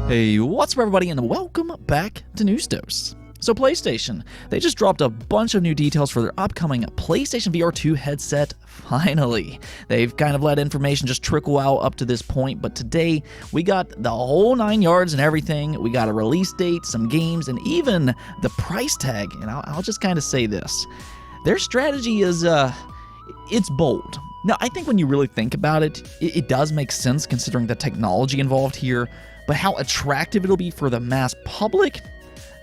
Hey, what's up everybody, and welcome back to News Dose. So PlayStation, they just dropped a bunch of new details for their upcoming PlayStation VR 2 headset, finally. They've kind of let information just trickle out up to this point, but today we got the whole 9 yards and everything. We got a release date, some games, and even the price tag. And I'll just kind of say this. Their strategy is, it's bold. Now, I think when you really think about it, it does make sense considering the technology involved here, but how attractive it'll be for the mass public,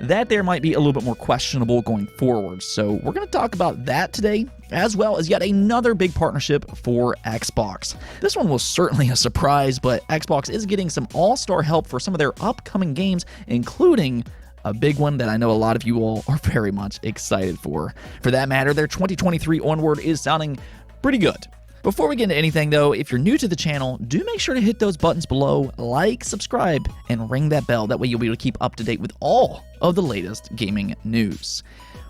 that there might be a little bit more questionable going forward. So we're going to talk about that today, as well as yet another big partnership for Xbox. This one was certainly a surprise, but Xbox is getting some all-star help for some of their upcoming games, including a big one that I know a lot of you all are very much excited for. For that matter, their 2023 onward is sounding pretty good. Before we get into anything though, if you're new to the channel, do make sure to hit those buttons below, like, subscribe, and ring that bell. That way you'll be able to keep up to date with all of the latest gaming news.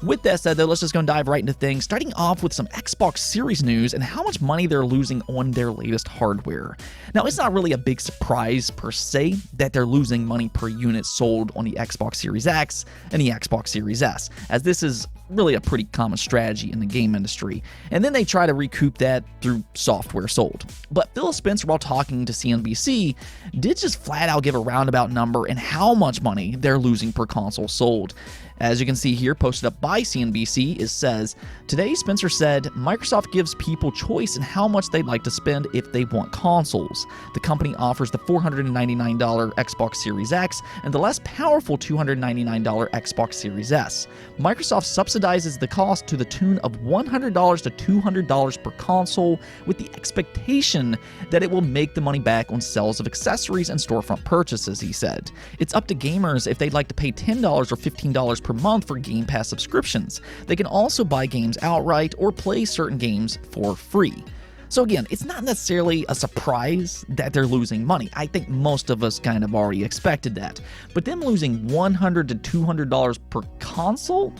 With that said though, let's just go and dive right into things, starting off with some Xbox Series news and how much money they're losing on their latest hardware. Now, it's not really a big surprise per se that they're losing money per unit sold on the Xbox Series X and the Xbox Series S, as this is really a pretty common strategy in the game industry, and then they try to recoup that through software sold. But Phil Spencer, while talking to CNBC, did just flat out give a roundabout number and how much money they're losing per console sold. As you can see here, posted up by CNBC, it says, "Today, Spencer said, Microsoft gives people choice in how much they'd like to spend if they want consoles. The company offers the $499 Xbox Series X and the less powerful $299 Xbox Series S. Microsoft subsidizes the cost to the tune of $100 to $200 per console, with the expectation that it will make the money back on sales of accessories and storefront purchases," he said. "It's up to gamers if they'd like to pay $10 or $15 per month for Game Pass subscriptions. They can also buy games outright or play certain games for free." So again, it's not necessarily a surprise that they're losing money. I think most of us kind of already expected that. But them losing $100 to $200 per console?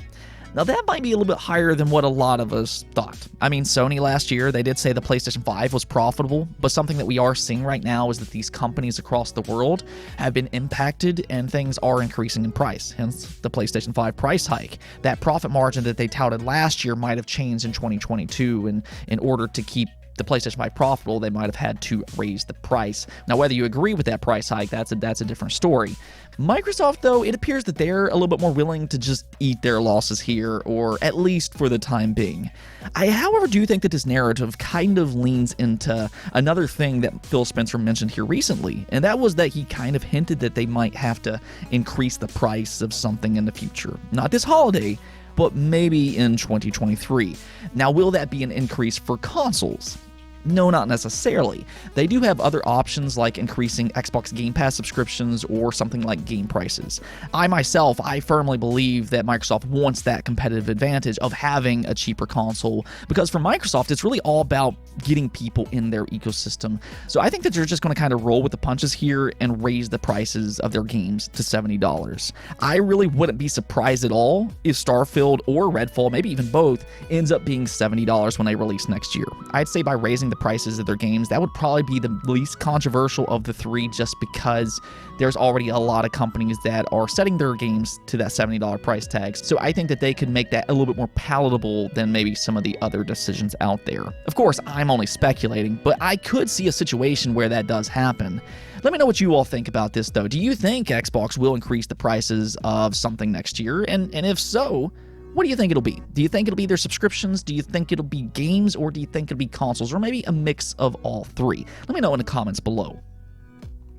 Now that might be a little bit higher than what a lot of us thought. I mean, Sony last year, they did say the PlayStation 5 was profitable, but something that we are seeing right now is that these companies across the world have been impacted and things are increasing in price, hence the PlayStation 5 price hike. That profit margin that they touted last year might have changed in 2022, and in order to keep the PlayStation 5 profitable, they might have had to raise the price. Now, whether you agree with that price hike, that's a different story. Microsoft, though, it appears that they're a little bit more willing to just eat their losses here, or at least for the time being. I, however, do think that this narrative kind of leans into another thing that Phil Spencer mentioned here recently, and that was that he kind of hinted that they might have to increase the price of something in the future. Not this holiday, but maybe in 2023. Now, will that be an increase for consoles? No, not necessarily. They do have other options like increasing Xbox Game Pass subscriptions or something like game prices. I firmly believe that Microsoft wants that competitive advantage of having a cheaper console, because for Microsoft, it's really all about getting people in their ecosystem. So I think that they're just going to kind of roll with the punches here and raise the prices of their games to $70. I really wouldn't be surprised at all if Starfield or Redfall, maybe even both, ends up being $70 when they release next year. I'd say by raising the prices of their games, that would probably be the least controversial of the three, just because there's already a lot of companies that are setting their games to that $70 price tag. So I think that they could make that a little bit more palatable than maybe some of the other decisions out there. Of course, I'm only speculating, but I could see a situation where that does happen. Let me know what you all think about this, though. Do you think Xbox will increase the prices of something next year? And if so, what do you think it'll be? Do you think it'll be their subscriptions? Do you think it'll be games? Or do you think it'll be consoles? Or maybe a mix of all three? Let me know in the comments below.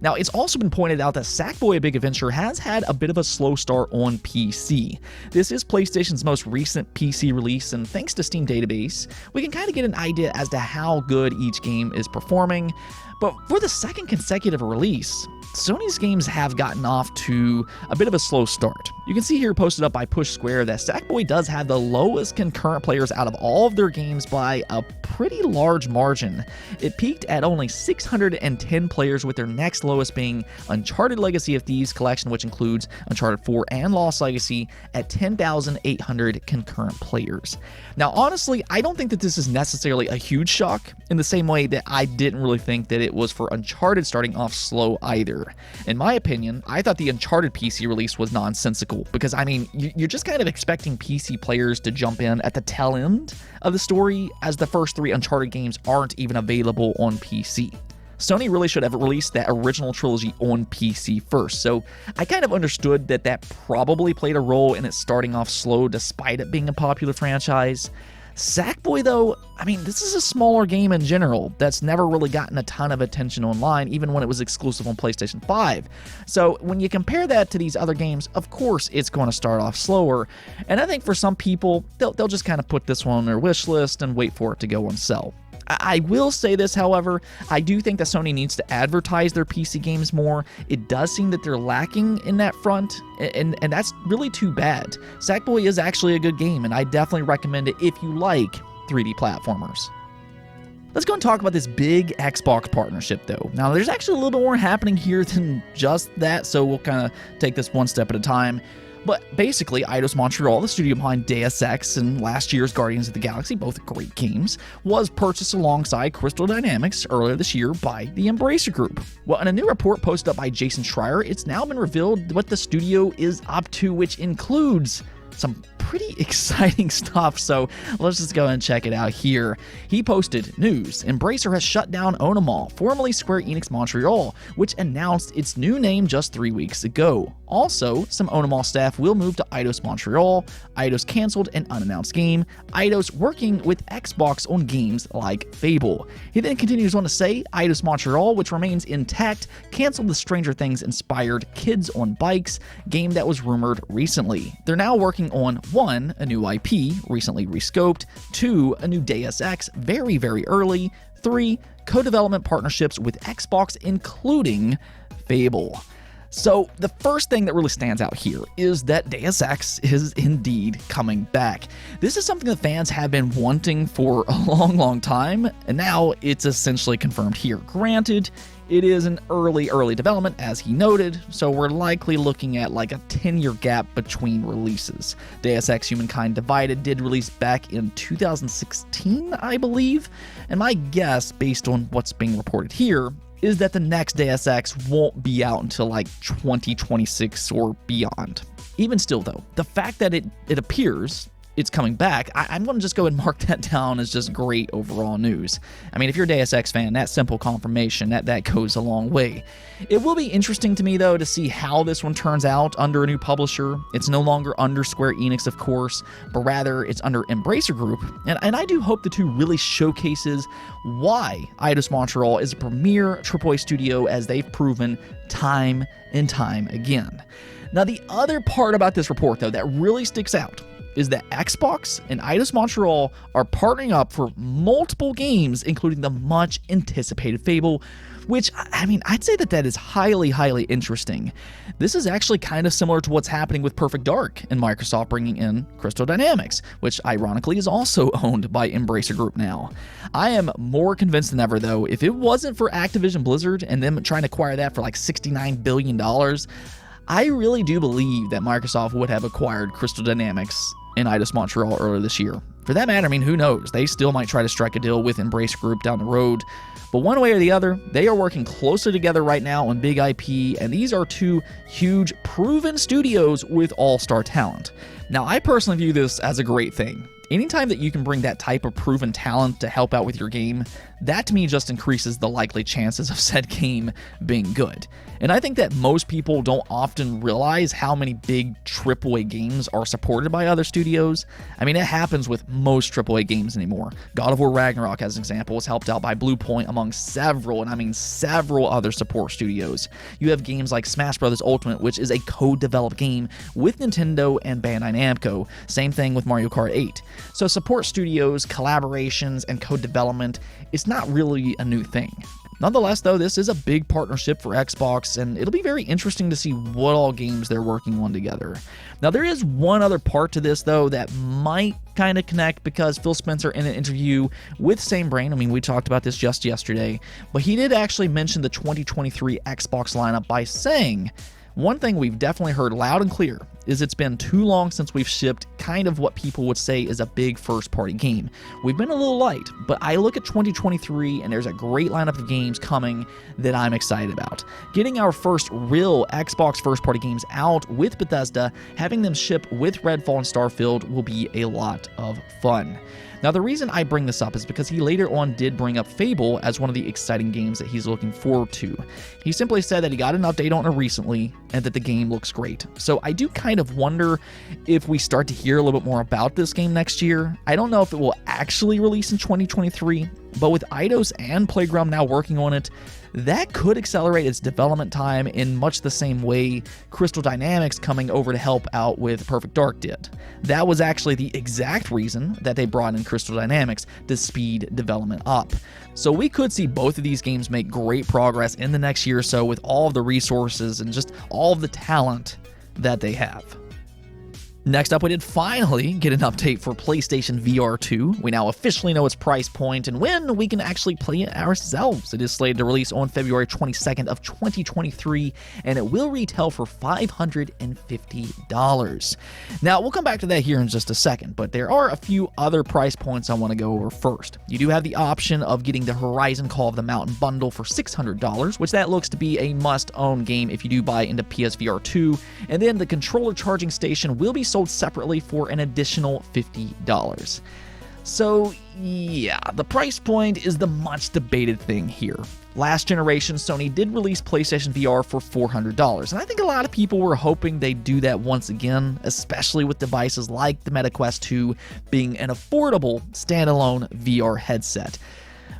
Now, it's also been pointed out that Sackboy: A Big Adventure has had a bit of a slow start on PC. This is PlayStation's most recent PC release, and thanks to Steam Database, we can kind of get an idea as to how good each game is performing. But for the second consecutive release, Sony's games have gotten off to a bit of a slow start. You can see here posted up by Push Square that Sackboy does have the lowest concurrent players out of all of their games by a pretty large margin. It peaked at only 610 players, with their next lowest being Uncharted Legacy of Thieves Collection, which includes Uncharted 4 and Lost Legacy, at 10,800 concurrent players. Now, honestly, I don't think that this is necessarily a huge shock, in the same way that I didn't really think that it was for Uncharted starting off slow either. In my opinion, I thought the Uncharted PC release was nonsensical because, I mean, you're just kind of expecting PC players to jump in at the tail end of the story, as the first 3 Uncharted games aren't even available on PC. Sony really should have released that original trilogy on PC first, so I kind of understood that that probably played a role in it starting off slow despite it being a popular franchise. Sackboy, though, I mean, this is a smaller game in general that's never really gotten a ton of attention online, even when it was exclusive on PlayStation 5. So when you compare that to these other games, of course it's going to start off slower, and I think for some people, they'll just kind of put this one on their wish list and wait for it to go on sale. I will say this, however, I do think that Sony needs to advertise their PC games more. It does seem that they're lacking in that front, and that's really too bad. Sackboy is actually a good game, and I definitely recommend it if you like 3D platformers. Let's go and talk about this big Xbox partnership, though. Now, there's actually a little bit more happening here than just that, so we'll kind of take this one step at a time. But basically, Eidos Montreal, the studio behind Deus Ex and last year's Guardians of the Galaxy, both great games, was purchased alongside Crystal Dynamics earlier this year by the Embracer Group. Well, in a new report posted up by Jason Schreier, it's now been revealed what the studio is up to, which includes some pretty exciting stuff, so let's just go and check it out here. He posted, news, Embracer has shut down Onomall, formerly Square Enix Montreal, which announced its new name just 3 weeks ago. Also, some Onomall staff will move to Eidos Montreal, Eidos canceled an unannounced game, Eidos working with Xbox on games like Fable. He then continues on to say, Eidos Montreal, which remains intact, canceled the Stranger Things-inspired Kids on Bikes game that was rumored recently. They're now working on 1, a new IP, recently rescoped, 2, a new Deus Ex, very, very early, 3, co-development partnerships with Xbox, including Fable. So the first thing that really stands out here is that Deus Ex is indeed coming back. This is something that fans have been wanting for a long, long time, and now it's essentially confirmed here. Granted, it is an early development, as he noted, so we're likely looking at like a 10-year gap between releases. Deus Ex Humankind Divided did release back in 2016, I believe, and my guess, based on what's being reported here, is that the next Deus Ex won't be out until like 2026 or beyond. Even still, though, the fact that it appears it's coming back, I'm going to just go and mark that down as just great overall news. I mean, if you're a Deus Ex fan, that simple confirmation, that goes a long way. It will be interesting to me, though, to see how this one turns out under a new publisher. It's no longer under Square Enix, of course, but rather it's under Embracer Group, and I do hope the two really showcases why Eidos Montreal is a premier AAA studio, as they've proven time and time again. Now, the other part about this report, though, that really sticks out is that Xbox and Eidos Montreal are partnering up for multiple games, including the much anticipated Fable, which, I mean, I'd say that is highly, highly interesting. This is actually kind of similar to what's happening with Perfect Dark and Microsoft bringing in Crystal Dynamics, which ironically is also owned by Embracer Group now. I am more convinced than ever, though, if it wasn't for Activision Blizzard and them trying to acquire that for like $69 billion, I really do believe that Microsoft would have acquired Crystal Dynamics in Eidos Montreal earlier this year. For that matter, I mean, who knows? They still might try to strike a deal with Embracer Group down the road. But one way or the other, they are working closely together right now on big IP, and these are two huge, proven studios with all-star talent. Now, I personally view this as a great thing. Anytime that you can bring that type of proven talent to help out with your game, that to me just increases the likely chances of said game being good. And I think that most people don't often realize how many big AAA games are supported by other studios. I mean, it happens with most AAA games anymore. God of War Ragnarok, as an example, was helped out by Bluepoint among several, and I mean several other support studios. You have games like Smash Bros. Ultimate, which is a co-developed game with Nintendo and Bandai Namco. Same thing with Mario Kart 8. So support studios, collaborations, and co-development, it's not really a new thing. Nonetheless, though, this is a big partnership for Xbox, and it'll be very interesting to see what all games they're working on together. Now, there is one other part to this, though, that might kind of connect, because Phil Spencer, in an interview with Same Brain, I mean, we talked about this just yesterday, but he did actually mention the 2023 Xbox lineup by saying, one thing we've definitely heard loud and clear is it's been too long since we've shipped kind of what people would say is a big first-party game. We've been a little light, but I look at 2023 and there's a great lineup of games coming that I'm excited about. Getting our first real Xbox first-party games out with Bethesda, having them ship with Redfall and Starfield will be a lot of fun. Now, the reason I bring this up is because he later on did bring up Fable as one of the exciting games that he's looking forward to. He simply said that he got an update on it recently and that the game looks great. So I do kind of wonder if we start to hear a little bit more about this game next year. I don't know if it will actually release in 2023, but with Eidos and Playground now working on it, that could accelerate its development time in much the same way Crystal Dynamics coming over to help out with Perfect Dark did. That was actually the exact reason that they brought in Crystal Dynamics to speed development up. So we could see both of these games make great progress in the next year or so with all of the resources and just all of the talent that they have. Next up, we did finally get an update for PlayStation VR 2. We now officially know its price point and when we can actually play it ourselves. It is slated to release on February 22nd of 2023, and it will retail for $550. Now, we'll come back to that here in just a second, but there are a few other price points I want to go over first. You do have the option of getting the Horizon Call of the Mountain bundle for $600, which that looks to be a must-own game if you do buy into PSVR 2, and then the controller charging station will be sold separately for an additional $50. So yeah, the price point is the much debated thing here. Last generation, Sony did release PlayStation VR for $400, and I think a lot of people were hoping they'd do that once again, especially with devices like the Meta Quest 2 being an affordable standalone VR headset.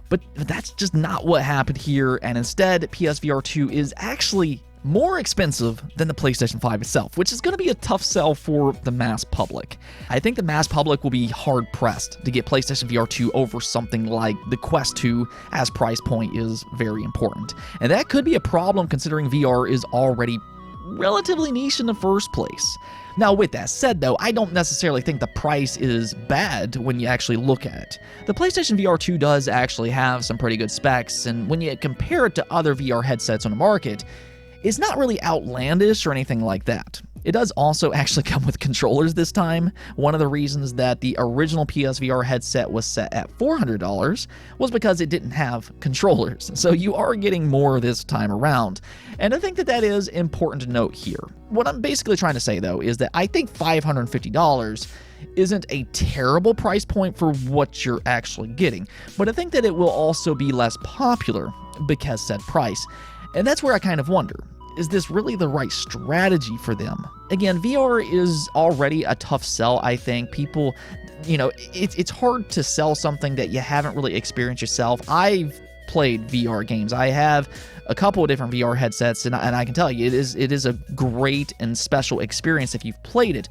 But that's just not what happened here, and instead, PSVR 2 is actually more expensive than the PlayStation 5 itself, which is going to be a tough sell for the mass public. I think the mass public will be hard-pressed to get PlayStation VR 2 over something like the Quest 2, as price point is very important. And that could be a problem considering VR is already relatively niche in the first place. Now, with that said, though, I don't necessarily think the price is bad when you actually look at it. The PlayStation VR 2 does actually have some pretty good specs, and when you compare it to other VR headsets on the market, it's not really outlandish or anything like that. It does also actually come with controllers this time. One of the reasons that the original PSVR headset was set at $400 was because it didn't have controllers. So you are getting more this time around. And I think that that is important to note here. What I'm basically trying to say, though, is that I think $550 isn't a terrible price point for what you're actually getting, but I think that it will also be less popular because said price. And that's where I kind of wonder, is this really the right strategy for them? Again, VR is already a tough sell, I think. People, it's hard to sell something that you haven't really experienced yourself. I've played VR games. I have a couple of different VR headsets, and I can tell you, it is a great and special experience if you've played it.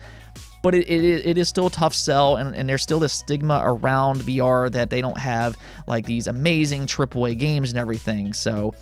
But it is still a tough sell, and there's still this stigma around VR that they don't have like these amazing AAA games and everything. So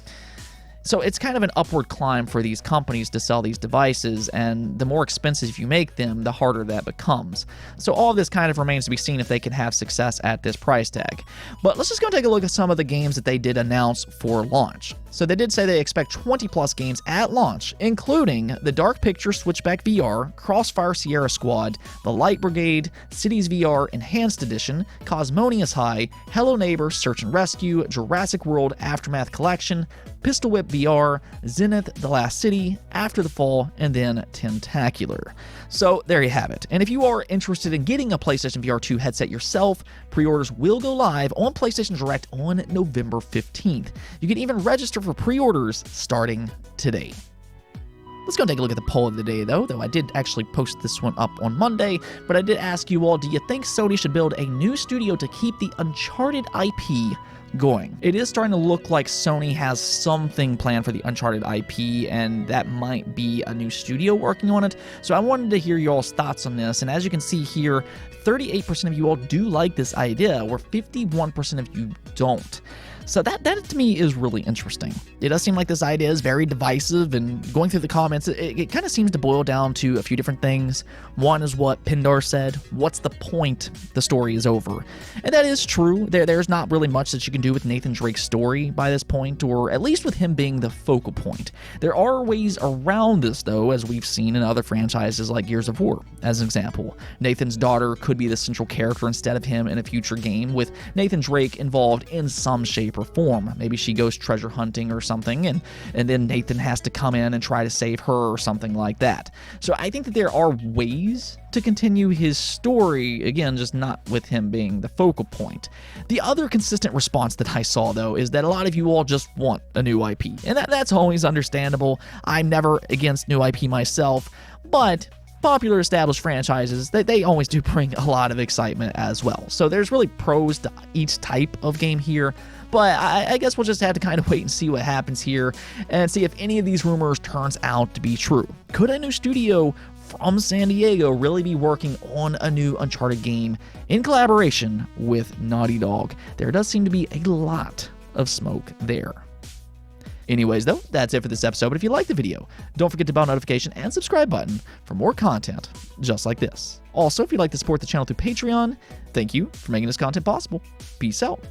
it's kind of an upward climb for these companies to sell these devices, and the more expensive you make them, the harder that becomes. So all of this kind of remains to be seen if they can have success at this price tag. But let's just go take a look at some of the games that they did announce for launch. So they did say they expect 20 plus games at launch, including the Dark Picture Switchback VR, Crossfire Sierra Squad, The Light Brigade, Cities VR Enhanced Edition, Cosmonious High, Hello Neighbor Search and Rescue, Jurassic World Aftermath Collection, Pistol Whip VR, Zenith The Last City, After the Fall, and then Tentacular. So there you have it. And if you are interested in getting a PlayStation VR 2 headset yourself, pre-orders will go live on PlayStation Direct on November 15th. You can even register for pre-orders starting today. Let's go take a look at the poll of the day, though I did actually post this one up on Monday, but I did ask you all, do you think Sony should build a new studio to keep the Uncharted IP going? It is starting to look like Sony has something planned for the Uncharted IP, and that might be a new studio working on it. So I wanted to hear y'all's thoughts on this, and as you can see here, 38% of you all do like this idea, where 51% of you don't. So that to me is really interesting. It does seem like this idea is very divisive, and going through the comments, it kind of seems to boil down to a few different things. One is what Pindar said, what's the point? The story is over. And that is true. There's not really much that you can do with Nathan Drake's story by this point, or at least with him being the focal point. There are ways around this, though, as we've seen in other franchises like Gears of War. As an example, Nathan's daughter could be the central character instead of him in a future game, with Nathan Drake involved in some shape or form. Maybe she goes treasure hunting or something, and then Nathan has to come in and try to save her or something like that. So I think that there are ways to continue his story, again, just not with him being the focal point. The other consistent response that I saw, though, is that a lot of you all just want a new IP, and that's always understandable. I'm never against new IP myself, but popular established franchises, they always do bring a lot of excitement as well. So there's really pros to each type of game here, but I guess we'll just have to kind of wait and see what happens here and see if any of these rumors turns out to be true. Could a new studio from San Diego really be working on a new Uncharted game in collaboration with Naughty Dog? There does seem to be a lot of smoke there. Anyways, though, that's it for this episode, but if you liked the video, don't forget to bell notification and subscribe button for more content just like this. Also, if you'd like to support the channel through Patreon, thank you for making this content possible. Peace out.